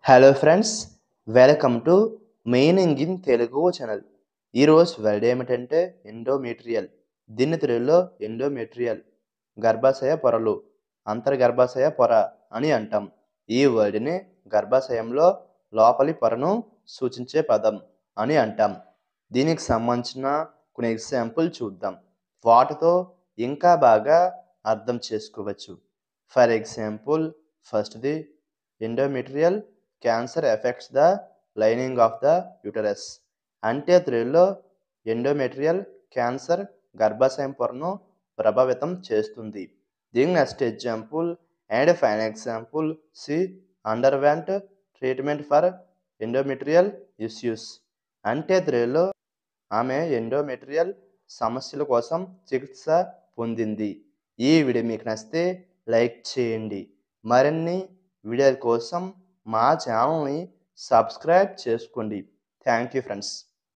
Hello friends, welcome to meaning in Telugu channel. ఈరోజు word ఏమిటంటే endometrial. దీన్ని తెలుగులో ఎండోమెట్రియల్ గర్భాశయ పొరలు, అంతర్గర్భాశయ పొర అని అంటాం. ఈ వర్డ్ని గర్భాశయంలో లోపలి పొరను సూచించే పదం అని అంటాం. దీనికి సంబంధించిన కొన్ని ఎగ్జాంపుల్ చూద్దాం. వాటితో ఇంకా బాగా అర్థం చేసుకోవచ్చు. ఫర్ ఎగ్జాంపుల్, ఫస్ట్ది endometrial cancer effects the lining of the uterus. అంటే తెలుగులో ఎండోమెట్రియల్ క్యాన్సర్ గర్భాశయం పొరను ప్రభావితం చేస్తుంది. దీని next example and fine example, she underwent treatment for endometrial issues. అంటే తెలుగులో ఆమె ఎండోమెట్రియల్ సమస్యల కోసం చికిత్స పొందింది. ఈ వీడియో మీకు నచ్చితే లైక్ చేయండి. మరిన్ని వీడియోల కోసం మా ఛానల్ని సబ్స్క్రైబ్ చేసుకోండి. Thank you friends.